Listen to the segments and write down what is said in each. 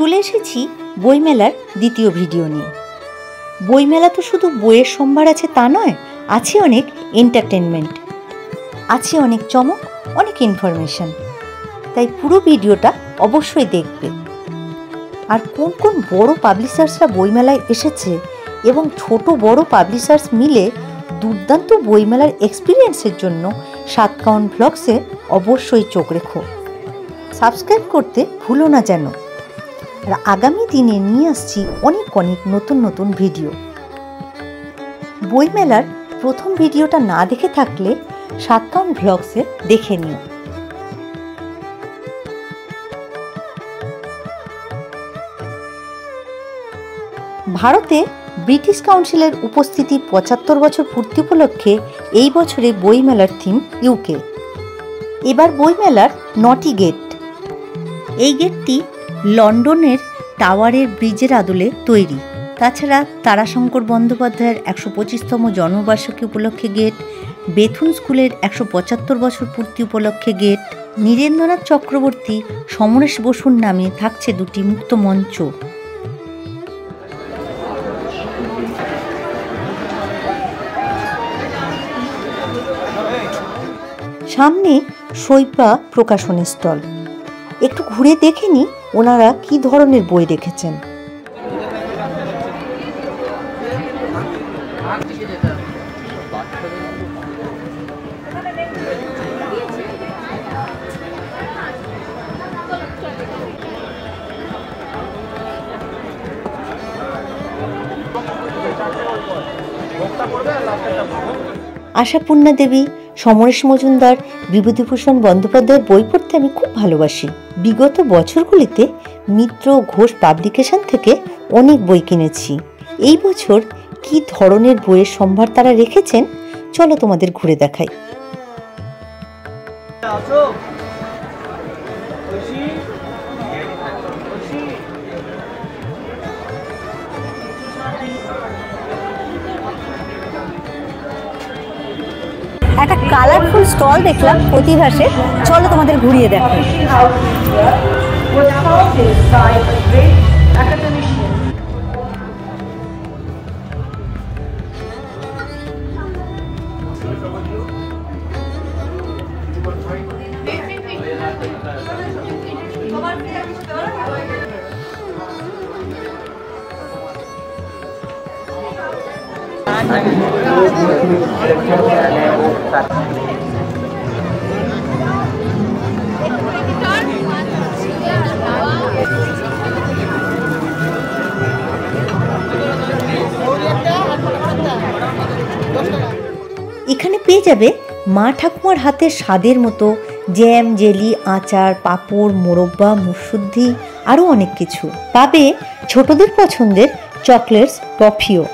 চলে এসেছি বইমেলার দ্বিতীয় ভিডিও নিয়ে। বইমেলা তো শুধু বইয়ের সম্ভার আছে তা নয়, আছে অনেক এন্টারটেনমেন্ট, আছে অনেক চমক, অনেক ইনফরমেশন। তাই পুরো ভিডিওটা অবশ্যই দেখবে। আর কোন কোন বড় পাবলিশার্সরা বইমেলায় এসেছে এবং ছোট বড় পাবলিশার্স মিলে দুর্দান্ত বইমেলার এক্সপিরিয়েন্সের জন্য সাতকাহন ব্লগসে অবশ্যই চোখ রেখো। সাবস্ক্রাইব করতে ভুলো না যেন। আর আগামী দিনে নিয়ে আসছি অনেক অনেক নতুন নতুন ভিডিও। বইমেলার প্রথম ভিডিওটা না দেখে থাকলে সাতকাহন ব্লগসে দেখে নিও। ভারতে ব্রিটিশ কাউন্সিলের উপস্থিতি ৭৫ বছর পূর্তি উপলক্ষে এই বছরে বইমেলার থিম ইউকে। এবার বইমেলার ৯টি গেট। এই গেটটি লন্ডনের টাওয়ারের ব্রিজের আদলে তৈরি। তাছাড়া তারাশঙ্কর বন্দ্যোপাধ্যায়ের ১২৫তম জন্মবার্ষিকী উপলক্ষে গেট, বেথুন স্কুলের ১৭৫ বছর পূর্তি উপলক্ষে গেট, নীরেন্দ্রনাথ চক্রবর্তী, সমরেশ বসুর নামে থাকছে ২টি মুক্ত মঞ্চ। সামনে শৈবা প্রকাশনের স্টল। একটু ঘুরে দেখে নি ওনারা কি ধরনের বই রেখেছেন। আশাপূর্ণা দেবী, সমরেশ মজুমদার, বিভূতিভূষণ বন্দ্যোপাধ্যায়ের বই পড়তে আমি খুব ভালোবাসি। বিগত বছরগুলিতে মিত্র ঘোষ পাবলিকেশন থেকে অনেক বই কিনেছি। এই বছর কি ধরনের বইয়ের সম্ভার তারা রেখেছেন চলো তোমাদের ঘুরে দেখাই। একটা কালারফুল স্টল দেখলাম প্রতিভাসের, চলো তোমাদের ঘুরিয়ে দেখাই। এখানে পেয়ে যাবে মা ঠাকুমার হাতের স্বাদের মতো জ্যাম, জেলি, আচার, পাঁপড়, মোরব্বা, মুসুদ্ধি, আরও অনেক কিছু। পাবে ছোটদের পছন্দের চকলেটস, কফিও।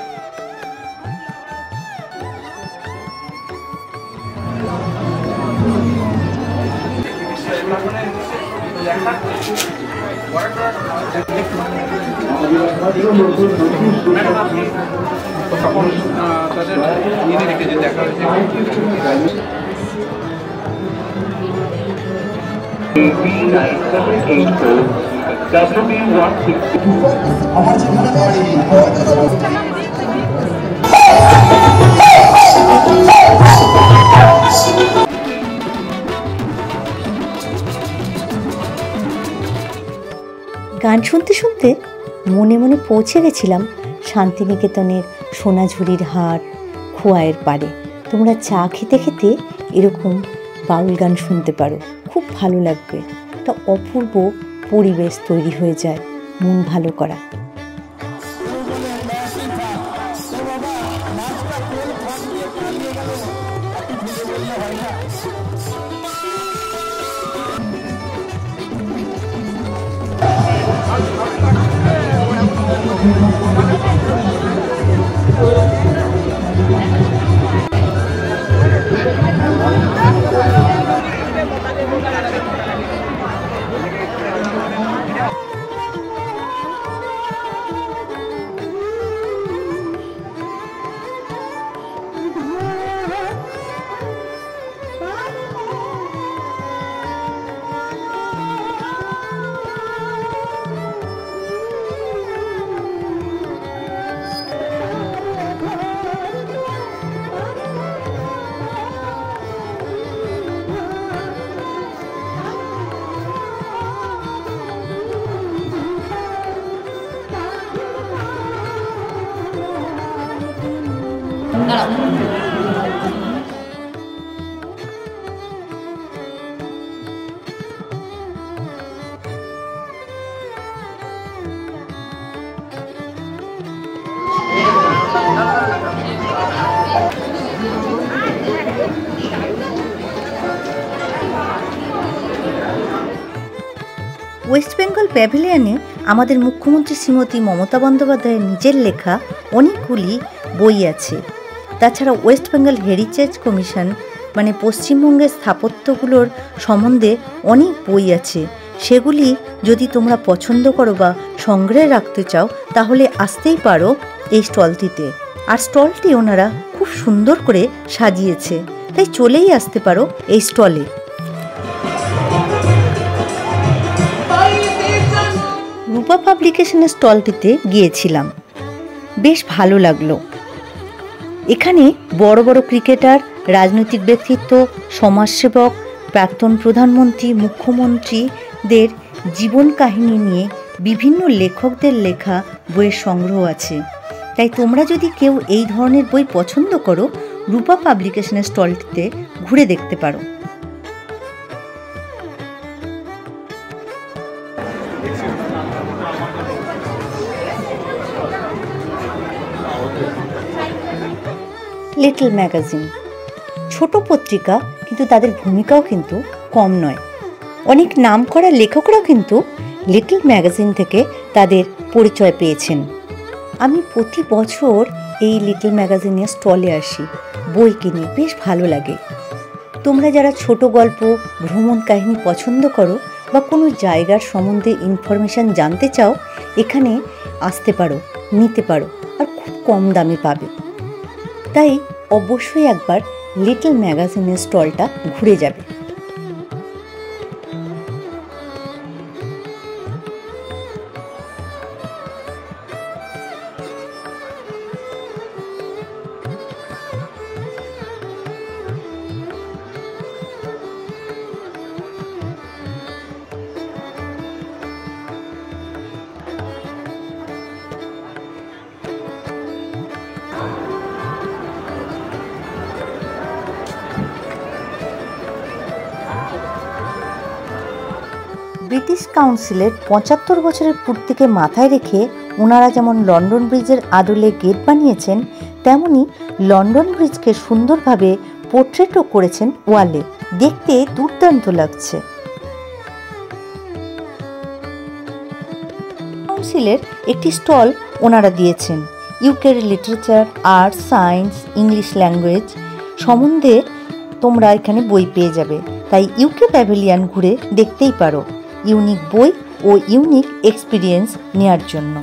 গান শুনতে শুনতে মনে মনে পৌঁছে গেছিলাম শান্তিনিকেতনের সোনাঝুরির হাট, খোয়াইয়ের পাড়ে। তোমরা চা খেতে খেতে এরকম বাউল গান শুনতে পারো, খুব ভালো লাগবে। একটা অপূর্ব পরিবেশ তৈরি হয়ে যায় মন ভালো করা। ওয়েস্ট বেঙ্গল প্যাভিলিয়নে আমাদের মুখ্যমন্ত্রী শ্রীমতী মমতা বন্দ্যোপাধ্যায়ের নিজের লেখা অনেকগুলি বই আছে। তাছাড়া ওয়েস্ট বেঙ্গল হেরিটেজ কমিশন মানে পশ্চিমবঙ্গের স্থাপত্যগুলোর সম্বন্ধে অনেক বই আছে। সেগুলি যদি তোমরা পছন্দ করো বা সংগ্রহে রাখতে চাও তাহলে আসতেই পারো এই স্টলটিতে। আর স্টলটি ওনারা খুব সুন্দর করে সাজিয়েছে, তাই চলেই আসতে পারো এই স্টলে। রূপা পাবলিকেশনের স্টলটিতে গিয়েছিলাম, বেশ ভালো লাগলো। এখানে বড় বড় ক্রিকেটার, রাজনৈতিক ব্যক্তিত্ব, সমাজসেবক, প্রাক্তন প্রধানমন্ত্রী, মুখ্যমন্ত্রীদের জীবন কাহিনী নিয়ে বিভিন্ন লেখকদের লেখা বইয়ের সংগ্রহ আছে। তাই তোমরা যদি কেউ এই ধরনের বই পছন্দ করো, রূপা পাবলিকেশনের স্টলটিতে ঘুরে দেখতে পারো। লিটল ম্যাগাজিন ছোট পত্রিকা, কিন্তু তাদের ভূমিকাও কিন্তু কম নয়। অনেক নামকরা লেখকরাও কিন্তু লিটল ম্যাগাজিন থেকে তাদের পরিচয় পেয়েছেন। আমি প্রতি বছর এই লিটল ম্যাগাজিনের স্টলে আসি, বই কিনি, বেশ ভালো লাগে। তোমরা যারা ছোট গল্প, ভ্রমণ কাহিনী পছন্দ করো বা কোনো জায়গার সম্বন্ধে ইনফরমেশান জানতে চাও, এখানে আসতে পারো, নিতে পারো, আর খুব কম দামে পাবে। তাই অবশ্যই একবার লিটল ম্যাগাজিনের স্টলটা ঘুরে যাবে। ব্রিটিশ কাউন্সিলের ৭৫ বছরের পূর্তিকে মাথায় রেখে ওনারা যেমন লন্ডন ব্রিজের আদলে গেট বানিয়েছেন, তেমনি লন্ডন ব্রিজকে সুন্দরভাবে পোর্ট্রেটও করেছেন ওয়ালে। দেখতে দুর্দান্ত লাগছে। কাউন্সিলের একটি স্টল ওনারা দিয়েছেন। ইউকের literature, art, science, English language সম্বন্ধে তোমরা এখানে বই পেয়ে যাবে। তাই ইউকে প্যাভিলিয়ন ঘুরে দেখতেই পারো, ইউনিক বই ও ইউনিক এক্সপিরিয়েন্স নেওয়ার জন্য।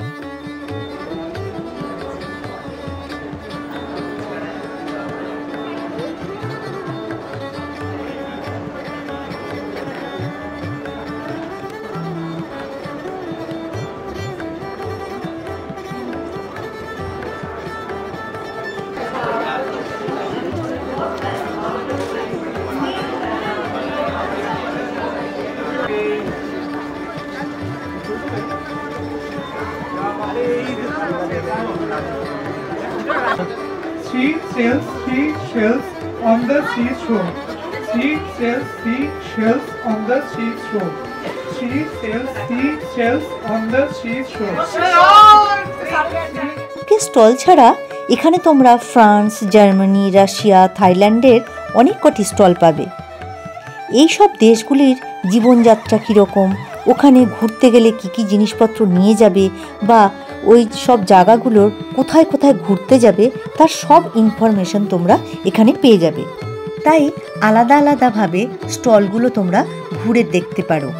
She sells seashells on the seashore. She sells seashells on the seashore. She sells seashells on the seashore. Stall ছাড়া এখানে তোমরা ফ্রান্স, জার্মানি, রাশিয়া, থাইল্যান্ডের অনেক কটি স্টল পাবে। এই সব দেশগুলির জীবনযাত্রা কীরকম, ওখানে ঘুরতে গেলে কী কী জিনিসপত্র নিয়ে যাবে বা ওই সব জায়গাগুলোর কোথায় কোথায় ঘুরতে যাবে, তার সব ইনফরমেশন তোমরা এখানে পেয়ে যাবে। তাই আলাদা আলাদাভাবে স্টলগুলো তোমরা ঘুরে দেখতে পারো।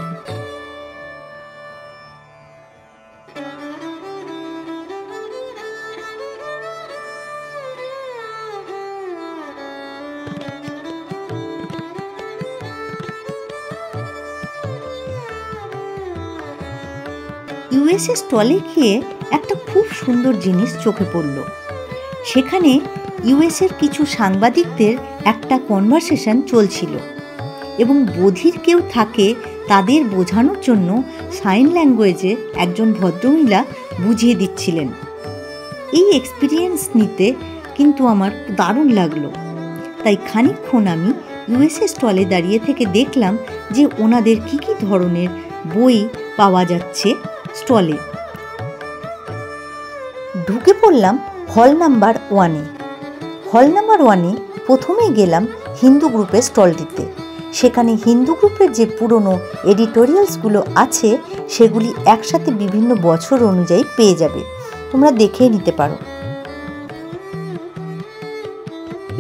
ইউএসএ স্টলে গিয়ে একটা খুব সুন্দর জিনিস চোখে পড়ল। সেখানে ইউএসের কিছু সাংবাদিকদের একটা কনভারসেশন চলছিল এবং বধির কেউ থাকে তাদের বোঝানোর জন্য সাইন ল্যাঙ্গুয়েজে একজন ভদ্রমহিলা বুঝিয়ে দিচ্ছিলেন। এই এক্সপিরিয়েন্স নিতে কিন্তু আমার দারুণ লাগলো। তাই খানিকক্ষণ আমি ইউএসএ স্টলে দাঁড়িয়ে থেকে দেখলাম যে ওনাদের কি কি ধরনের বই পাওয়া যাচ্ছে স্টলে। ঢুকে পড়লাম হল নাম্বার 1-এ। হল নাম্বার 1-এ প্রথমেই গেলাম হিন্দু গ্রুপের স্টলটিতে। সেখানে হিন্দু গ্রুপের যে পুরনো এডিটোরিয়ালসগুলো আছে সেগুলি একসাথে বিভিন্ন বছর অনুযায়ী পেয়ে যাবে, তোমরা দেখে নিতে পারো।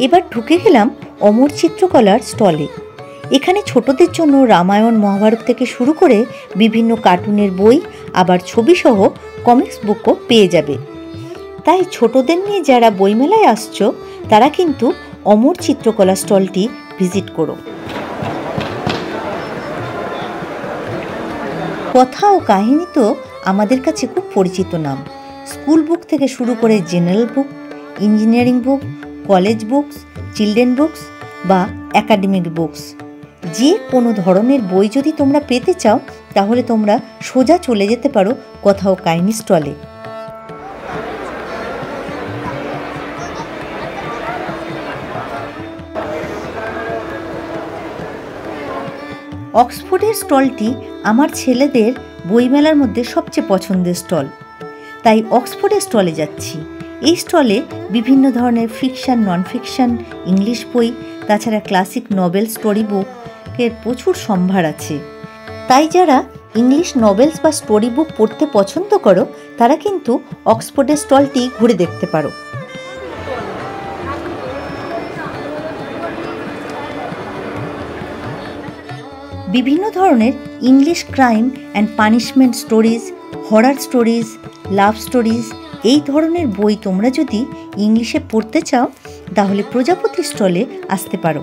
এবার ঢুকে গেলাম অমর চিত্রকলার স্টলে। এখানে ছোটদের জন্য রামায়ণ মহাভারত থেকে শুরু করে বিভিন্ন কার্টুনের বই, আবার ছবিসহ কমিক্স বুকও পেয়ে যাবে। তাই ছোটদের নিয়ে যারা বইমেলায় আসছো তারা কিন্তু অমর চিত্রকলা স্টলটি ভিজিট করো। কথা ও কাহিনী তো আমাদের কাছে খুব পরিচিত নাম। স্কুল বুক থেকে শুরু করে জেনারেল বুক, ইঞ্জিনিয়ারিং বুক, কলেজ বুকস, চিলড্রেন বুকস বা একাডেমিক বুকস, যে কোনো ধরনের বই যদি তোমরা পেতে চাও তাহলে তোমরা সোজা চলে যেতে পারো কথা ও কাহিনী স্টলে। অক্সফোর্ডের স্টলটি আমার ছেলেদের বইমেলার মধ্যে সবচেয়ে পছন্দের স্টল, তাই অক্সফোর্ডের স্টলে যাচ্ছি। এই স্টলে বিভিন্ন ধরনের ফিকশন, নন ফিকশন, ইংলিশ বই, তাছাড়া ক্লাসিক নভেল, স্টোরি বুকের প্রচুর সম্ভার আছে। তাই যারা ইংলিশ নভেলস বা স্টোরি বুক পড়তে পছন্দ করো তারা কিন্তু অক্সফোর্ডের স্টলটি ঘুরে দেখতে পারো। বিভিন্ন ধরনের English crime and punishment stories, horror stories, love stories, এই ধরনের বই তোমরা যদি ইংলিশে পড়তে চাও তাহলে প্রজাপতি স্টলে আসতে পারো।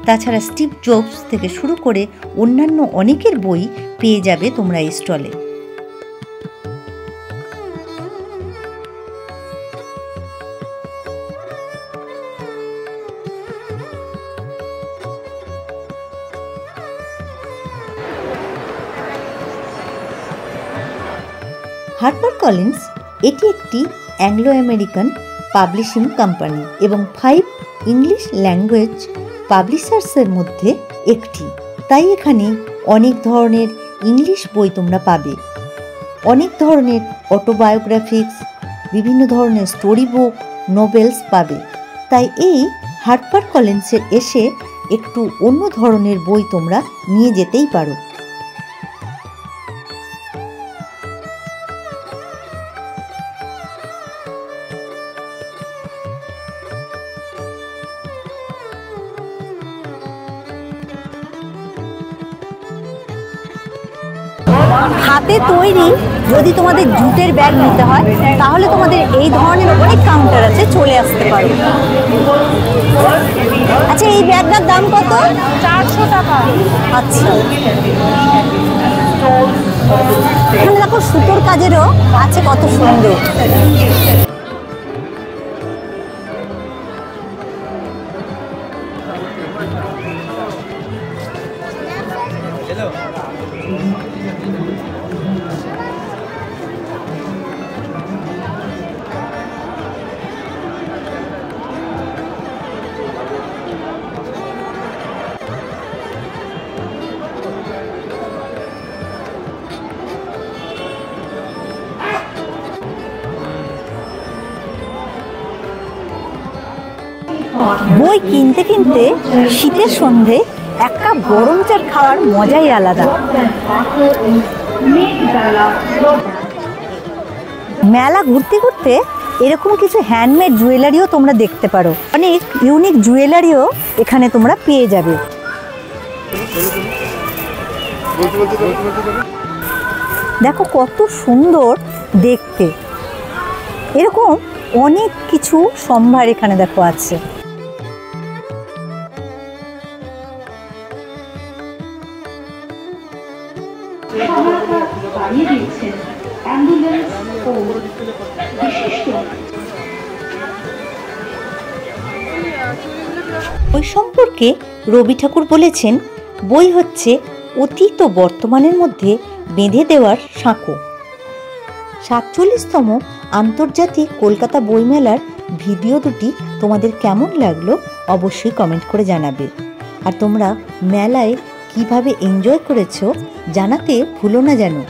তাছাড়া স্টিভ জবস থেকে শুরু করে অন্যান্য অনেকের বই পেয়ে যাবে তোমরা এই স্টলে। হার্পার কলিন্স এটি একটি অ্যাংলো আমেরিকান পাবলিশিং কোম্পানি এবং 5 ইংলিশ ল্যাঙ্গুয়েজ পাবলিশার্সের মধ্যে একটি। তাই এখানে অনেক ধরনের ইংলিশ বই তোমরা পাবে, অনেক ধরনের অটোবায়োগ্রাফিক্স, বিভিন্ন ধরনের স্টোরি বুক, নোভেলস পাবে। তাই এই হার্পার কলিন্সে এসে একটু অন্য ধরনের বই তোমরা নিয়ে যেতেই পারো। হাতে তৈরি যদি তোমাদের জুটের ব্যাগ নিতে হয় তাহলে তোমাদের এই ধরনের অনেক কাউন্টার আছে, চলে আসতে পারো। আচ্ছা, এই ব্যাগটার দাম কত? 400 টাকা। আচ্ছা, এখানে দেখো সুতোর কাজেরও আছে, কত সুন্দর। বই কিনতে কিনতে শীতের সন্ধে এক কাপ গরম চা খাওয়ার মজাই আলাদা। মেলা ঘুরতে ঘুরতে এরকম কিছু হ্যান্ডমেড জুয়েলারিও তোমরা দেখতে পারো, অনেক ইউনিক জুয়েলারিও এখানে তোমরা পেয়ে যাবে। দেখো কত সুন্দর দেখতে, এরকম অনেক কিছু সম্ভার এখানে দেখো আছে। ওই সম্পর্কে রবি ঠাকুর বলেছেন, বই হচ্ছে অতীত ও বর্তমানের মধ্যে বেঁধে দেওয়ার সাঁকো। 47তম আন্তর্জাতিক কলকাতা বইমেলার ভিডিও দুটি তোমাদের কেমন লাগলো অবশ্যই কমেন্ট করে জানাবে। আর তোমরা মেলায় কিভাবে এনজয় করেছো জানাতে ভুলো না যেন।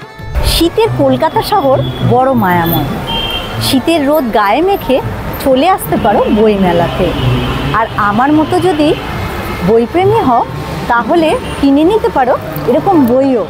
শীতের কলকাতা শহর বড় মায়াময়। শীতের রোদ গায়ে মেখে চলে আসতে পারো বইমেলাতে। আর আমার মতো যদি বইপ্রেমী হও তাহলে কিনে নিতে পারো এরকম বইও।